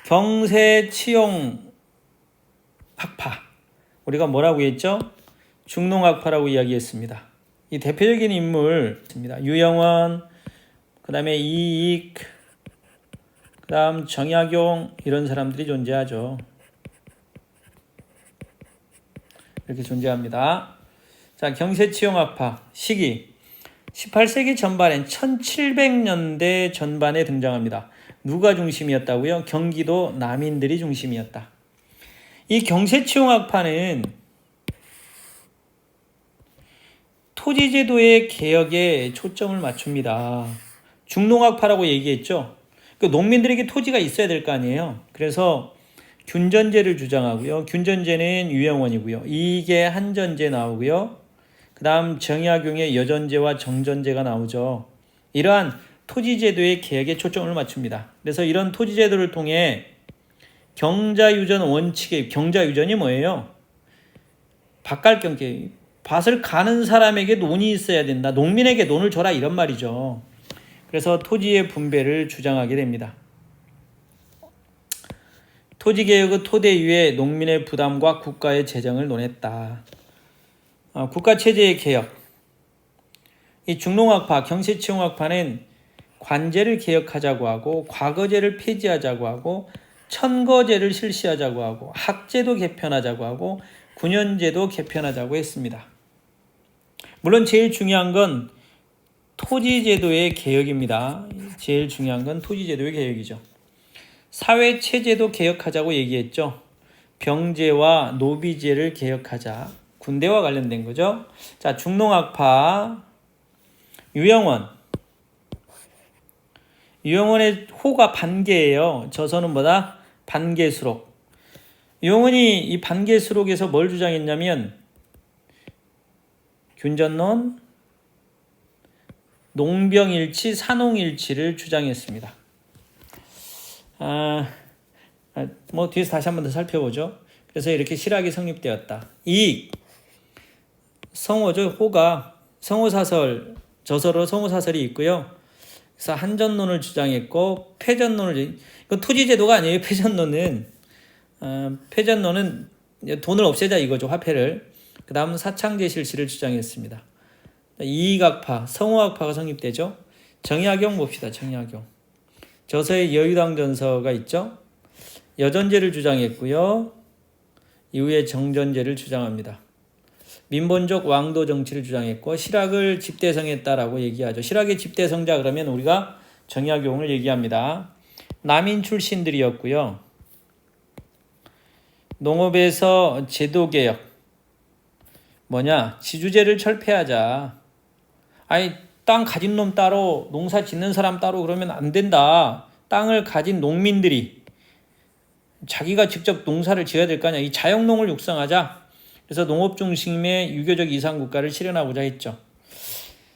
경세치용 학파, 우리가 뭐라고 했죠? 중농학파라고 이야기했습니다. 이 대표적인 인물입니다. 유영원, 그 다음에 이익, 그 다음 정약용, 이런 사람들이 존재하죠. 이렇게 존재합니다. 자, 경세치용학파 시기 18세기 전반엔 1700년대 전반에 등장합니다. 누가 중심이었다고요? 경기도 남인들이 중심이었다. 이 경세치용학파는 토지제도의 개혁에 초점을 맞춥니다. 중농학파라고 얘기했죠. 그 농민들에게 토지가 있어야 될 거 아니에요. 그래서 균전제를 주장하고요. 균전제는 유영원이고요. 이익의 한전제 나오고요. 그 다음 정약용의 여전제와 정전제가 나오죠. 이러한 토지제도의 개혁에 초점을 맞춥니다. 그래서 이런 토지제도를 통해 경자유전 원칙의, 경자유전이 뭐예요? 밭갈경계, 밭을 가는 사람에게 논이 있어야 된다. 농민에게 논을 줘라, 이런 말이죠. 그래서 토지의 분배를 주장하게 됩니다. 토지개혁의 토대 위에 농민의 부담과 국가의 재정을 논했다. 국가체제의 개혁. 이 중농학파, 경세치용학파는 관제를 개혁하자고 하고, 과거제를 폐지하자고 하고, 천거제를 실시하자고 하고, 학제도 개편하자고 하고, 군연제도 개편하자고 했습니다. 물론 제일 중요한 건 토지제도의 개혁입니다. 제일 중요한 건 토지제도의 개혁이죠. 사회체제도 개혁하자고 얘기했죠. 병제와 노비제를 개혁하자. 군대와 관련된 거죠. 자, 중농학파 유영원. 유영원의 호가 반계예요. 저서는 뭐다? 반계수록. 유영원이 이 반계수록에서 뭘 주장했냐면 균전론, 농병일치, 산농일치를 주장했습니다. 뭐 뒤에서 다시 한 번 더 살펴보죠. 그래서 이렇게 실학이 성립되었다. 이익, 성호죠. 호가 성호사설, 저서로 성호사설이 있고요. 그래서 한전론을 주장했고, 패전론을, 이거 토지제도가 아니에요. 패전론은 돈을 없애자 이거죠. 화폐를. 그 다음은 사창제 실시를 주장했습니다. 이익학파, 성호학파가 성립되죠. 정약용 봅시다. 정약용. 저서에 여유당 전서가 있죠. 여전제를 주장했고요. 이후에 정전제를 주장합니다. 민본적 왕도 정치를 주장했고, 실학을 집대성했다라고 얘기하죠. 실학의 집대성자 그러면 우리가 정약용을 얘기합니다. 남인 출신들이었고요. 농업에서 제도개혁, 뭐냐? 지주제를 철폐하자. 아니, 땅 가진 놈 따로, 농사 짓는 사람 따로 그러면 안 된다. 땅을 가진 농민들이 자기가 직접 농사를 지어야 될 거 아니야. 이 자영농을 육성하자. 그래서 농업 중심의 유교적 이상국가를 실현하고자 했죠.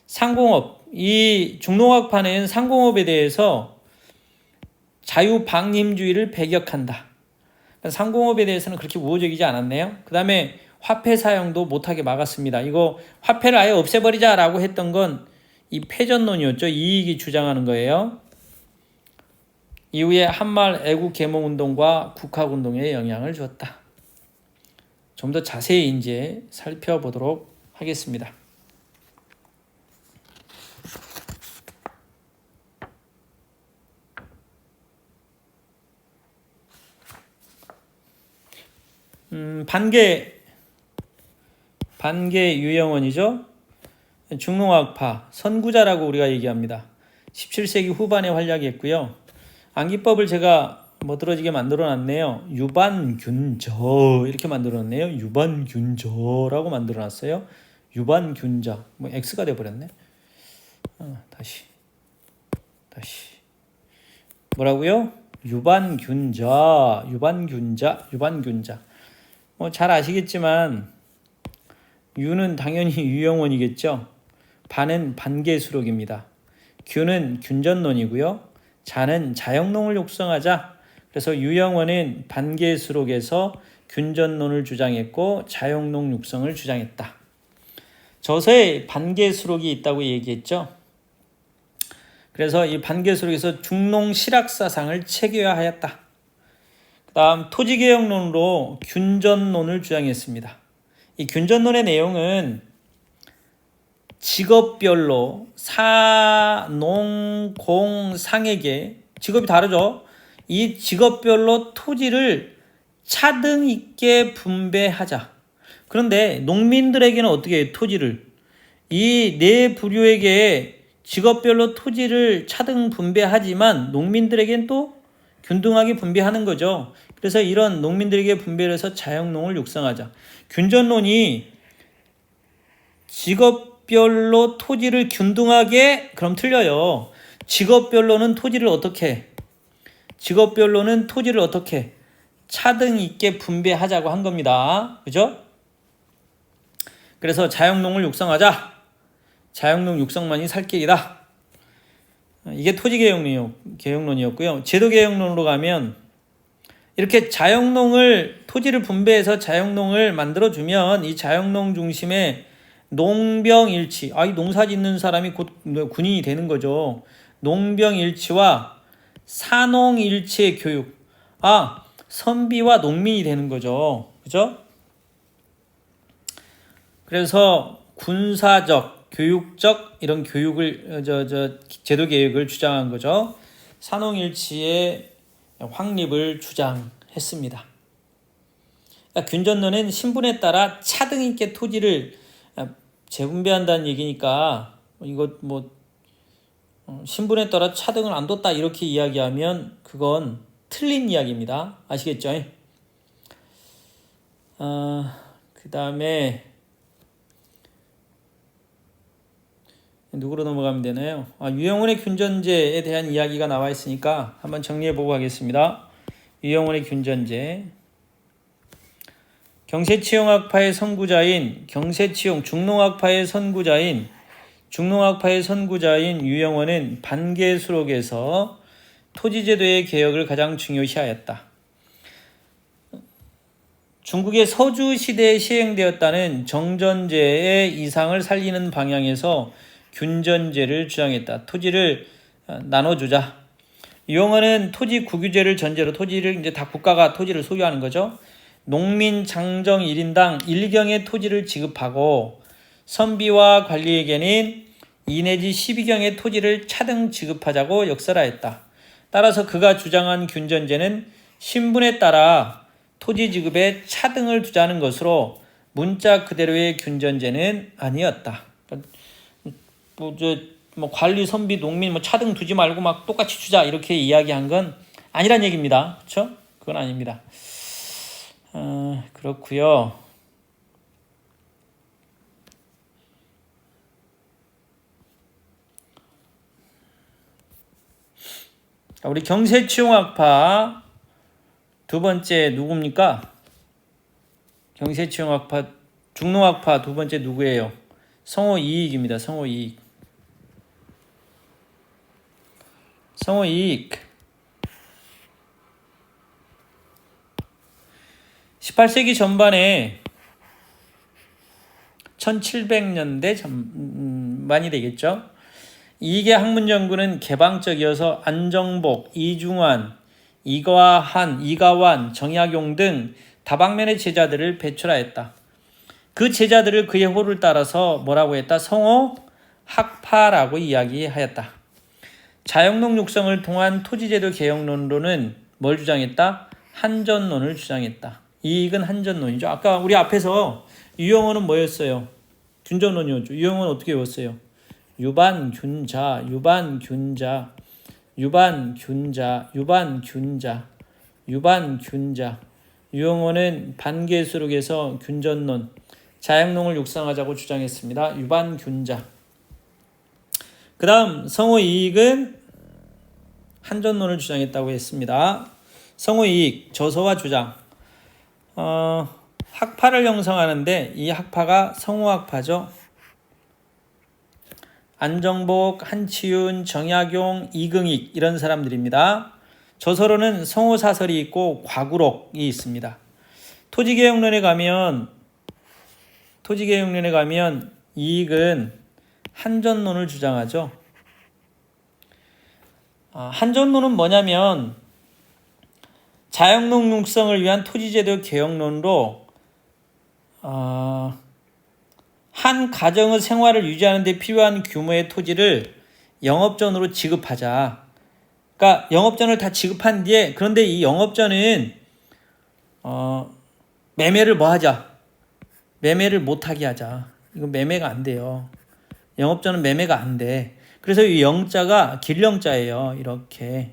상공업, 이 중농학파는 상공업에 대해서 자유방임주의를 배격한다. 상공업에 대해서는 그렇게 우호적이지 않았네요. 그 다음에 화폐 사용도 못하게 막았습니다. 이거 화폐를 아예 없애버리자라고 했던 건 이 패전론이었죠. 이익이 주장하는 거예요. 이후에 한말 애국 계몽운동과 국학운동에 영향을 주었다. 좀 더 자세히 이제 살펴보도록 하겠습니다. 반계 유영원이죠. 중농학파, 선구자라고 우리가 얘기합니다. 17세기 후반에 활약했고요. 암기법을 제가 멋들어지게 만들어놨네요. 유반균저 이렇게 만들어놨네요. 유반균저라고 만들어놨어요. 유반균자, 뭐 X가 돼버렸네. 다시 뭐라고요? 유반균자. 뭐 잘 아시겠지만 유는 당연히 유영원이겠죠. 반은 반계수록입니다. 균은 균전론이고요. 자는 자영농을 육성하자. 그래서 유영원은 반계수록에서 균전론을 주장했고 자영농 육성을 주장했다. 저서에 반계수록이 있다고 얘기했죠. 그래서 이 반계수록에서 중농 실학사상을 체계화하였다. 그다음 토지개혁론으로 균전론을 주장했습니다. 이 균전론의 내용은 직업별로 사, 농, 공, 상에게 직업이 다르죠. 이 직업별로 토지를 차등 있게 분배하자. 그런데 농민들에게는 어떻게 해요? 토지를 이 네 부류에게 직업별로 토지를 차등 분배하지만 농민들에겐 또 균등하게 분배하는 거죠. 그래서 이런 농민들에게 분배를 해서 자영농을 육성하자. 균전론이 직업별로 토지를 균등하게 그럼 틀려요. 직업별로는 토지를 어떻게 차등 있게 분배하자고 한 겁니다. 그죠? 그래서 자영농을 육성하자. 자영농 육성만이 살 길이다. 이게 토지개혁론이었고요. 제도개혁론으로 가면 이렇게 토지를 분배해서 자영농을 만들어주면 이 자영농 중심의 농병일치, 이 농사 짓는 사람이 곧 군인이 되는 거죠. 농병일치와 사농일치의 교육, 선비와 농민이 되는 거죠. 그죠? 그래서 군사적, 교육적 이런 교육을 제도 개혁을 주장한 거죠. 산홍일치의 확립을 주장했습니다. 그러니까 균전론은 신분에 따라 차등 있게 토지를 재분배한다는 얘기니까 이거 신분에 따라 차등을 안 뒀다 이렇게 이야기하면 그건 틀린 이야기입니다. 아시겠죠? 그 다음에 누구로 넘어가면 되나요? 유영훈의 균전제에 대한 이야기가 나와 있으니까 한번 정리해보고 가겠습니다. 유영훈의 균전제. 경세치용학파의 선구자인 중농학파의 선구자인 유영훈은 반계수록에서 토지제도의 개혁을 가장 중요시하였다. 중국의 서주 시대에 시행되었다는 정전제의 이상을 살리는 방향에서 균전제를 주장했다. 토지를 나눠주자. 유영헌은 토지 국유제를 전제로 토지를 이제 다 국가가 토지를 소유하는 거죠. 농민 장정 1인당 1경의 토지를 지급하고 선비와 관리에게는 2 내지 12경의 토지를 차등 지급하자고 역설하였다. 따라서 그가 주장한 균전제는 신분에 따라 토지 지급에 차등을 두자는 것으로 문자 그대로의 균전제는 아니었다. 관리, 선비, 농민 차등 두지 말고 막 똑같이 주자 이렇게 이야기한 건 아니란 얘기입니다. 그렇죠? 그건 아닙니다. 그렇고요. 우리 경세치용학파 두 번째 누굽니까? 경세치용학파 중농학파 두 번째 누구예요? 성호이익입니다. 성호이익. 18세기 전반에 1700년대 전반이 되겠죠. 이익의 학문연구는 개방적이어서 안정복, 이중환, 이가완, 정약용 등 다방면의 제자들을 배출하였다. 그 제자들을 그의 호를 따라서 뭐라고 했다? 성호학파라고 이야기하였다. 자영농 육성을 통한 토지제도 개혁론으로는 뭘 주장했다? 한전론을 주장했다. 이익은 한전론이죠. 아까 우리 앞에서 유영헌은 뭐였어요? 균전론이었죠. 유영헌은 어떻게 외웠어요? 유반균자. 유영헌은 반계수록에서 균전론, 자영농을 육성하자고 주장했습니다. 유반균자. 그 다음 성호이익은 한전론을 주장했다고 했습니다. 성호이익, 저서와 주장. 학파를 형성하는데 이 학파가 성호학파죠. 안정복, 한치윤, 정약용, 이긍익 이런 사람들입니다. 저서로는 성호사설이 있고 과구록이 있습니다. 토지개혁론에 가면 이익은 한전론을 주장하죠. 한전론은 뭐냐면 자영농 육성을 위한 토지제도 개혁론으로 한 가정의 생활을 유지하는 데 필요한 규모의 토지를 영업전으로 지급하자. 그러니까 영업전을 다 지급한 뒤에, 그런데 이 영업전은 매매를 뭐 하자? 매매를 못하게 하자. 이거 매매가 안 돼요. 영업전은 매매가 안 돼. 그래서 이 영자가 길영자예요. 이렇게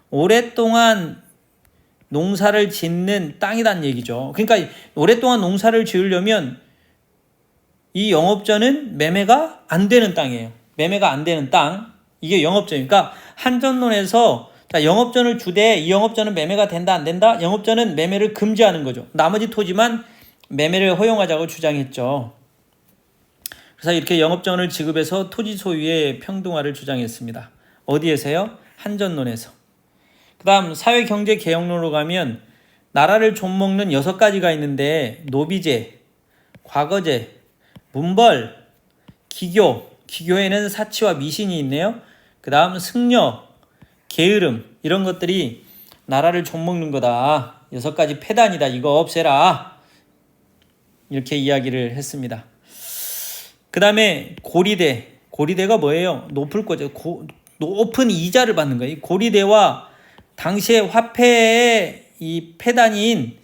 오랫동안 농사를 짓는 땅이란 얘기죠. 그러니까 오랫동안 농사를 지으려면 이 영업전은 매매가 안 되는 땅이에요. 매매가 안 되는 땅, 이게 영업전이니까 한전론에서 영업전을 주되 이 영업전은 매매가 된다 안 된다? 영업전은 매매를 금지하는 거죠. 나머지 토지만 매매를 허용하자고 주장했죠. 그래서 이렇게 영업전을 지급해서 토지 소유의 평등화를 주장했습니다. 어디에서요? 한전론에서. 그 다음 사회경제개혁론으로 가면 나라를 좀먹는 6가지가 있는데 노비제, 과거제, 문벌, 기교, 기교에는 사치와 미신이 있네요. 그 다음 승려, 게으름, 이런 것들이 나라를 좀먹는 거다. 6가지 폐단이다. 이거 없애라. 이렇게 이야기를 했습니다. 그 다음에 고리대, 고리대가 뭐예요? 높을 거죠. 높은 이자를 받는 거예요. 고리대와 당시의 화폐의 이 폐단인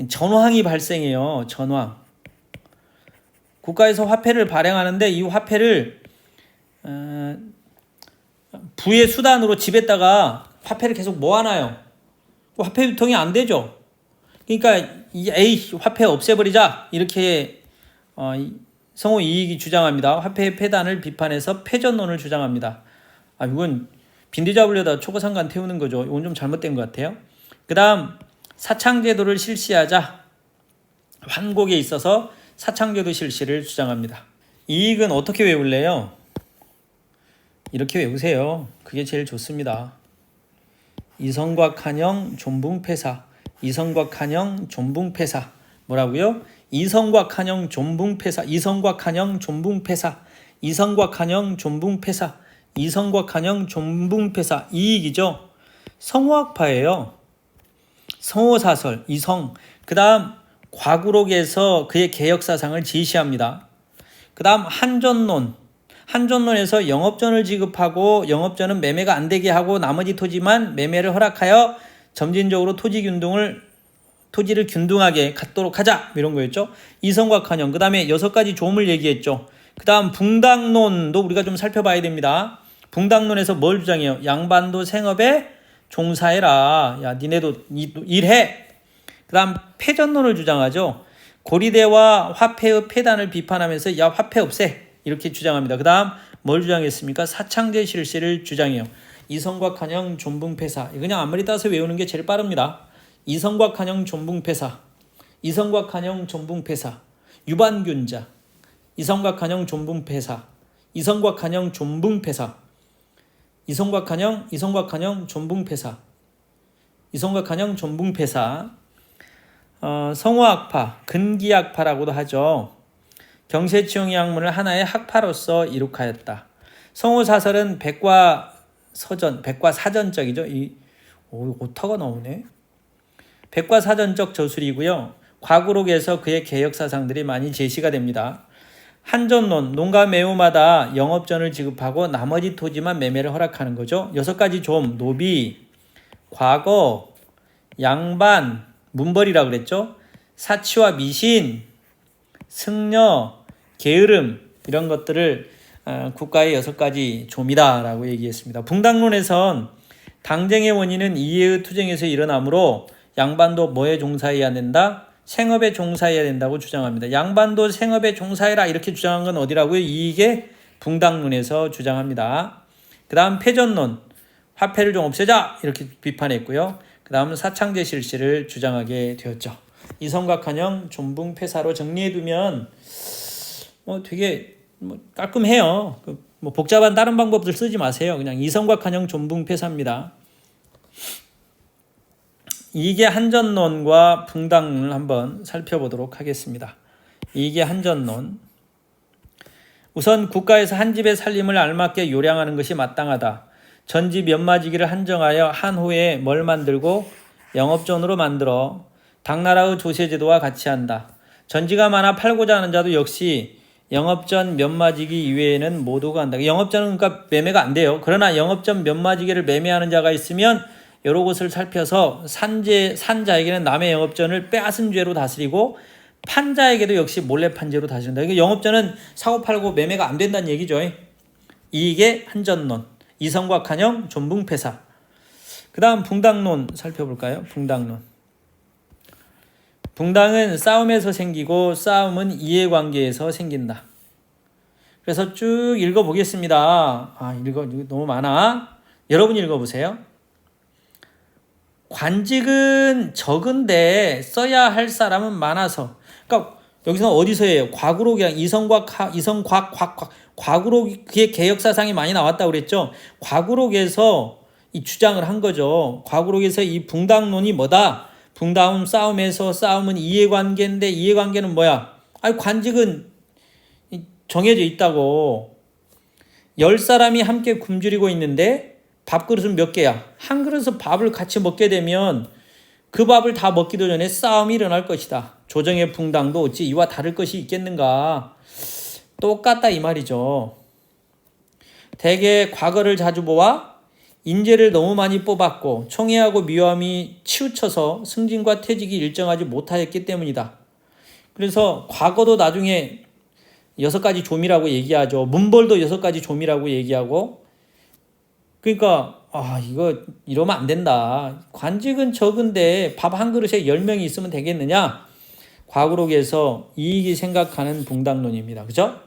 전황이 발생해요. 전황. 국가에서 화폐를 발행하는데 이 화폐를 부의 수단으로 집에다가 화폐를 계속 모아놔요. 화폐 유통이 안 되죠. 그러니까 에이 화폐 없애버리자 이렇게 성호 이익이 주장합니다. 화폐의 폐단을 비판해서 패전론을 주장합니다. 이건 빈대 잡으려다 초거상관 태우는 거죠. 이건 좀 잘못된 것 같아요. 그 다음 사창제도를 실시하자. 환곡에 있어서 사창제도 실시를 주장합니다. 이익은 어떻게 외울래요? 이렇게 외우세요. 그게 제일 좋습니다. 이성곽한영 존붕폐사. 이성곽한영 존붕폐사. 뭐라고요? 이성곽한영 존붕폐사. 이성곽한영 존붕폐사. 이성곽한영 존붕폐사. 이성곽한영 존붕폐사. 이익이죠. 성호학파예요. 성호사설, 이성. 그 다음 과구록에서 그의 개혁사상을 제시합니다. 그 다음 한전론. 한전론에서 영업전을 지급하고 영업전은 매매가 안 되게 하고 나머지 토지만 매매를 허락하여 점진적으로 토지를 균등하게 갖도록 하자. 이런 거였죠. 이성곽한영. 그 다음에 6가지 조문을 얘기했죠. 그 다음 붕당론도 우리가 좀 살펴봐야 됩니다. 붕당론에서 뭘 주장해요? 양반도 생업에 종사해라. 야, 니네도 일해. 그 다음 패전론을 주장하죠. 고리대와 화폐의 폐단을 비판하면서 야, 화폐 없애. 이렇게 주장합니다. 그 다음 뭘 주장했습니까? 사창제 실시를 주장해요. 이성곽한영 존붕폐사. 그냥 앞머리 따서 외우는 게 제일 빠릅니다. 이성곽한영 존붕폐사. 이성곽한영 존붕폐사. 유반균자. 이성곽한영 존붕폐사. 이성곽한영 존붕폐사. 이성곽한영 존붕폐사. 이성곽한영 존붕폐사. 성호학파, 근기학파라고도 하죠. 경세치용의 학문을 하나의 학파로서 이룩하였다. 성호사설은 백과사전적이죠. 오타가 나오네. 백과사전적 저술이고요. 과구록에서 그의 개혁사상들이 많이 제시가 됩니다. 한전론, 농가 매우마다 영업전을 지급하고 나머지 토지만 매매를 허락하는 거죠. 6가지 좀, 노비, 과거, 양반, 문벌이라고 그랬죠. 사치와 미신, 승려, 게으름, 이런 것들을 국가의 6가지 좀이다라고 얘기했습니다. 붕당론에선 당쟁의 원인은 이해의 투쟁에서 일어나므로 양반도 뭐에 종사해야 된다? 생업에 종사해야 된다고 주장합니다. 양반도 생업에 종사해라 이렇게 주장한 건 어디라고요? 이익의 붕당론에서 주장합니다. 그 다음 패전론, 화폐를 좀 없애자 이렇게 비판했고요. 그 다음은 사창제 실시를 주장하게 되었죠. 이성곽한영 존붕폐사로 정리해두면 되게 깔끔해요. 복잡한 다른 방법들 쓰지 마세요. 그냥 이성곽한영 존붕폐사입니다. 이게 한전론과 붕당론을 한번 살펴보도록 하겠습니다. 이게 한전론. 우선 국가에서 한 집의 살림을 알맞게 요량하는 것이 마땅하다. 전지 면마지기를 한정하여 한 호에 뭘 만들고 영업전으로 만들어 당나라의 조세제도와 같이 한다. 전지가 많아 팔고자 하는 자도 역시 영업전 면마지기 이외에는 모두가 한다. 영업전은 그러니까 매매가 안 돼요. 그러나 영업전 면마지기를 매매하는 자가 있으면 여러 곳을 살펴서 산 자에게는 남의 영업전을 빼앗은 죄로 다스리고 판자에게도 역시 몰래 판죄로 다스린다. 그러니까 영업전은 사고 팔고 매매가 안 된다는 얘기죠. 이익의 한전론, 이성과 간영, 존붕패사. 그 다음 붕당론 살펴볼까요? 붕당론. 붕당은 싸움에서 생기고 싸움은 이해관계에서 생긴다. 그래서 쭉 읽어보겠습니다. 이거 너무 많아. 여러분 읽어보세요. 관직은 적은데 써야 할 사람은 많아서. 그러니까 여기서 어디서 해요? 과구록이랑 과구록의 개혁사상이 많이 나왔다고 그랬죠. 과구록에서 이 주장을 한 거죠. 과구록에서 이 붕당론이 뭐다? 붕다운 싸움에서 싸움은 이해관계인데 이해관계는 뭐야? 관직은 정해져 있다고. 10사람이 함께 굶주리고 있는데 밥그릇은 몇 개야? 한 그릇에서 밥을 같이 먹게 되면 그 밥을 다 먹기도 전에 싸움이 일어날 것이다. 조정의 붕당도 어찌 이와 다를 것이 있겠는가? 똑같다 이 말이죠. 대개 과거를 자주 보아 인재를 너무 많이 뽑았고 총애하고 미워함이 치우쳐서 승진과 퇴직이 일정하지 못하였기 때문이다. 그래서 과거도 나중에 6가지 좀이라고 얘기하죠. 문벌도 6가지 좀이라고 얘기하고. 그러니까 이거 이러면 안 된다. 관직은 적은데 밥 한 그릇에 10명이 있으면 되겠느냐? 과구록에서 이익이 생각하는 붕당론입니다. 그죠?